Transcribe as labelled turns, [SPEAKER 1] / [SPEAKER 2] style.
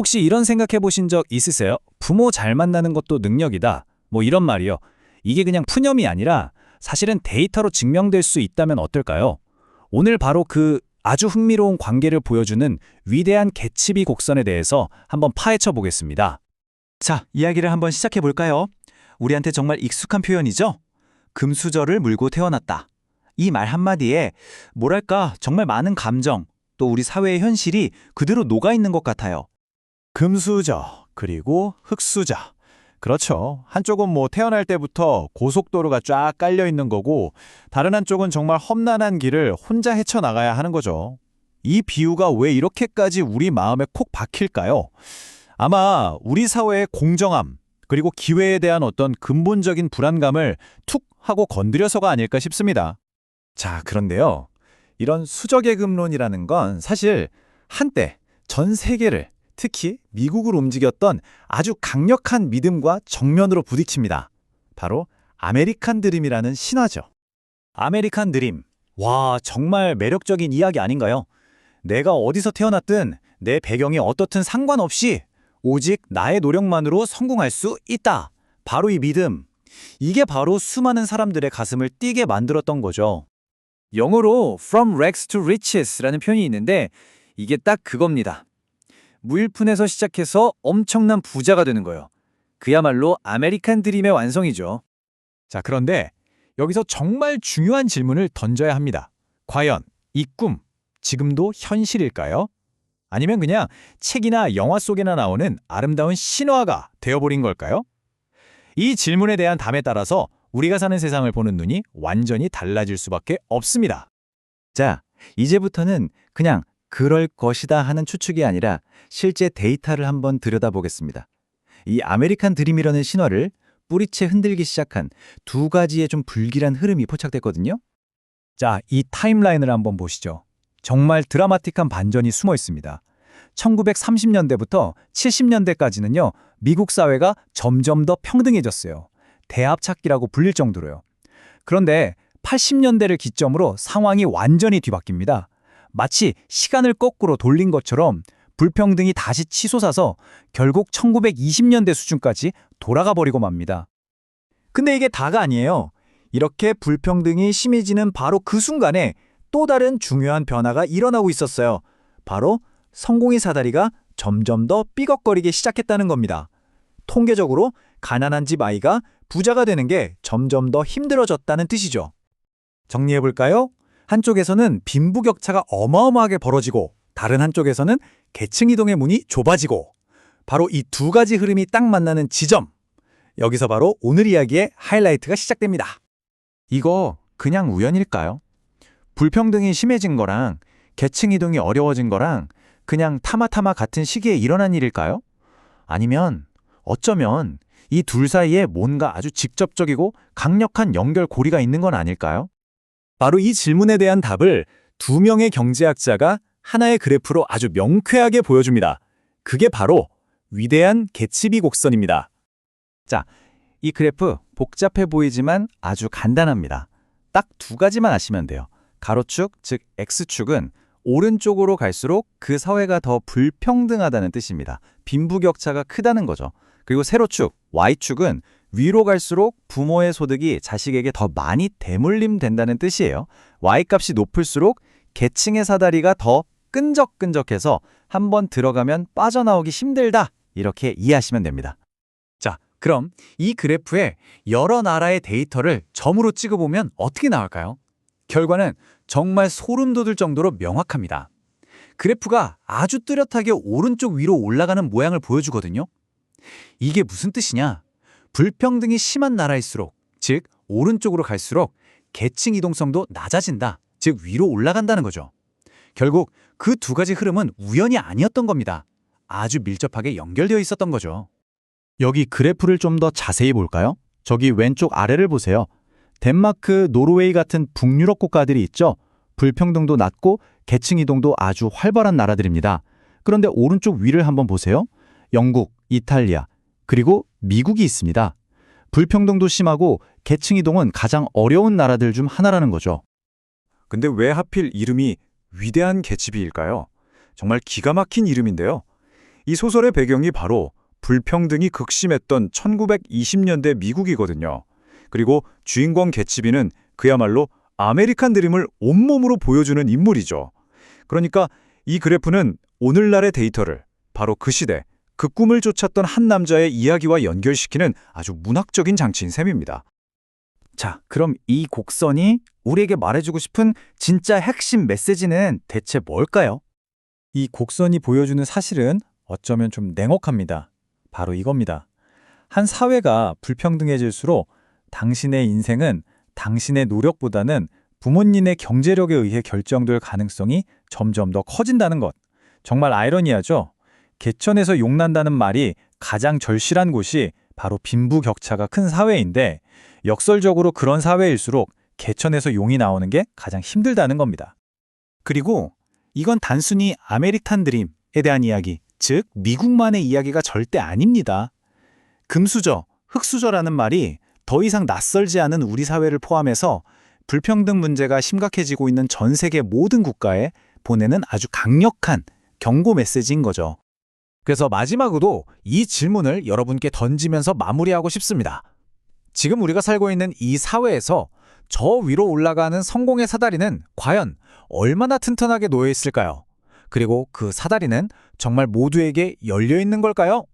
[SPEAKER 1] 혹시 이런 생각해 보신 적 있으세요? 부모 잘 만나는 것도 능력이다. 뭐 이런 말이요. 이게 그냥 푸념이 아니라 사실은 데이터로 증명될 수 있다면 어떨까요? 오늘 바로 그 아주 흥미로운 관계를 보여주는 위대한 개츠비 곡선에 대해서 한번 파헤쳐 보겠습니다.
[SPEAKER 2] 자, 이야기를 한번 시작해 볼까요? 우리한테 정말 익숙한 표현이죠? 금수저를 물고 태어났다. 이 말 한마디에 뭐랄까 정말 많은 감정, 또 우리 사회의 현실이 그대로 녹아있는 것 같아요.
[SPEAKER 3] 금수저, 그리고 흙수저. 그렇죠. 한쪽은 뭐 태어날 때부터 고속도로가 쫙 깔려 있는 거고, 다른 한쪽은 정말 험난한 길을 혼자 헤쳐나가야 하는 거죠. 이 비유가 왜 이렇게까지 우리 마음에 콕 박힐까요? 아마 우리 사회의 공정함, 그리고 기회에 대한 어떤 근본적인 불안감을 툭 하고 건드려서가 아닐까 싶습니다. 자, 그런데요. 이런 수저계급론이라는 건 사실 한때 전 세계를, 특히 미국을 움직였던 아주 강력한 믿음과 정면으로 부딪힙니다. 바로 아메리칸 드림이라는 신화죠.
[SPEAKER 2] 아메리칸 드림. 와, 정말 매력적인 이야기 아닌가요? 내가 어디서 태어났든 내 배경이 어떻든 상관없이 오직 나의 노력만으로 성공할 수 있다. 바로 이 믿음. 이게 바로 수많은 사람들의 가슴을 뛰게 만들었던 거죠.
[SPEAKER 1] 영어로 from rags to riches라는 표현이 있는데 이게 딱 그겁니다. 무일푼에서 시작해서 엄청난 부자가 되는 거예요. 그야말로 아메리칸 드림의 완성이죠.
[SPEAKER 3] 자, 그런데 여기서 정말 중요한 질문을 던져야 합니다. 과연 이 꿈, 지금도 현실일까요? 아니면 그냥 책이나 영화 속에나 나오는 아름다운 신화가 되어버린 걸까요? 이 질문에 대한 답에 따라서 우리가 사는 세상을 보는 눈이 완전히 달라질 수밖에 없습니다.
[SPEAKER 2] 자, 이제부터는 그냥 그럴 것이다 하는 추측이 아니라 실제 데이터를 한번 들여다보겠습니다. 이 아메리칸 드림이라는 신화를 뿌리채 흔들기 시작한 두 가지의 좀 불길한 흐름이 포착됐거든요.
[SPEAKER 1] 자, 이 타임라인을 한번 보시죠. 정말 드라마틱한 반전이 숨어 있습니다. 1930년대부터 70년대까지는요, 미국 사회가 점점 더 평등해졌어요. 대합찾기라고 불릴 정도로요. 그런데 80년대를 기점으로 상황이 완전히 뒤바뀝니다. 마치 시간을 거꾸로 돌린 것처럼 불평등이 다시 치솟아서 결국 1920년대 수준까지 돌아가 버리고 맙니다.
[SPEAKER 2] 근데 이게 다가 아니에요. 이렇게 불평등이 심해지는 바로 그 순간에 또 다른 중요한 변화가 일어나고 있었어요. 바로 성공의 사다리가 점점 더 삐걱거리기 시작했다는 겁니다. 통계적으로 가난한 집 아이가 부자가 되는 게 점점 더 힘들어졌다는 뜻이죠. 정리해볼까요? 한쪽에서는 빈부격차가 어마어마하게 벌어지고 다른 한쪽에서는 계층 이동의 문이 좁아지고 바로 이 두 가지 흐름이 딱 만나는 지점. 여기서 바로 오늘 이야기의 하이라이트가 시작됩니다.
[SPEAKER 3] 이거 그냥 우연일까요? 불평등이 심해진 거랑 계층 이동이 어려워진 거랑 그냥 타마타마 같은 시기에 일어난 일일까요? 아니면 어쩌면 이 둘 사이에 뭔가 아주 직접적이고 강력한 연결고리가 있는 건 아닐까요?
[SPEAKER 2] 바로 이 질문에 대한 답을 두 명의 경제학자가 하나의 그래프로 아주 명쾌하게 보여줍니다. 그게 바로 위대한 개츠비 곡선입니다. 자, 이 그래프 복잡해 보이지만 아주 간단합니다. 딱 두 가지만 아시면 돼요. 가로축, 즉 X축은 오른쪽으로 갈수록 그 사회가 더 불평등하다는 뜻입니다. 빈부격차가 크다는 거죠. 그리고 세로축, Y축은 위로 갈수록 부모의 소득이 자식에게 더 많이 대물림된다는 뜻이에요. Y값이 높을수록 계층의 사다리가 더 끈적끈적해서 한번 들어가면 빠져나오기 힘들다. 이렇게 이해하시면 됩니다. 자, 그럼 이 그래프에 여러 나라의 데이터를 점으로 찍어보면 어떻게 나올까요? 결과는 정말 소름 돋을 정도로 명확합니다. 그래프가 아주 뚜렷하게 오른쪽 위로 올라가는 모양을 보여주거든요. 이게 무슨 뜻이냐? 불평등이 심한 나라일수록, 즉 오른쪽으로 갈수록 계층 이동성도 낮아진다, 즉 위로 올라간다는 거죠. 결국 그 두 가지 흐름은 우연이 아니었던 겁니다. 아주 밀접하게 연결되어 있었던 거죠.
[SPEAKER 3] 여기 그래프를 좀 더 자세히 볼까요? 저기 왼쪽 아래를 보세요. 덴마크, 노르웨이 같은 북유럽 국가들이 있죠. 불평등도 낮고 계층 이동도 아주 활발한 나라들입니다. 그런데 오른쪽 위를 한번 보세요. 영국, 이탈리아, 그리고 미국이 있습니다. 불평등도 심하고 계층 이동은 가장 어려운 나라들 중 하나라는 거죠.
[SPEAKER 4] 근데 왜 하필 이름이 위대한 개츠비일까요? 정말 기가 막힌 이름인데요.
[SPEAKER 2] 이 소설의 배경이 바로 불평등이 극심했던 1920년대 미국이거든요. 그리고 주인공 개츠비는 그야말로 아메리칸 드림을 온몸으로 보여주는 인물이죠. 그러니까 이 그래프는 오늘날의 데이터를 바로 그 시대, 그 꿈을 쫓았던 한 남자의 이야기와 연결시키는 아주 문학적인 장치인 셈입니다.
[SPEAKER 1] 자, 그럼 이 곡선이 우리에게 말해주고 싶은 진짜 핵심 메시지는 대체 뭘까요? 이 곡선이 보여주는 사실은 어쩌면 좀 냉혹합니다. 바로 이겁니다. 한 사회가 불평등해질수록 당신의 인생은 당신의 노력보다는 부모님의 경제력에 의해 결정될 가능성이 점점 더 커진다는 것. 정말 아이러니하죠? 개천에서 용난다는 말이 가장 절실한 곳이 바로 빈부격차가 큰 사회인데 역설적으로 그런 사회일수록 개천에서 용이 나오는 게 가장 힘들다는 겁니다.
[SPEAKER 3] 그리고 이건 단순히 아메리칸 드림에 대한 이야기, 즉 미국만의 이야기가 절대 아닙니다. 금수저, 흑수저라는 말이 더 이상 낯설지 않은 우리 사회를 포함해서 불평등 문제가 심각해지고 있는 전 세계 모든 국가에 보내는 아주 강력한 경고 메시지인 거죠.
[SPEAKER 4] 그래서 마지막으로 이 질문을 여러분께 던지면서 마무리하고 싶습니다. 지금 우리가 살고 있는 이 사회에서 저 위로 올라가는 성공의 사다리는 과연 얼마나 튼튼하게 놓여 있을까요? 그리고 그 사다리는 정말 모두에게 열려 있는 걸까요?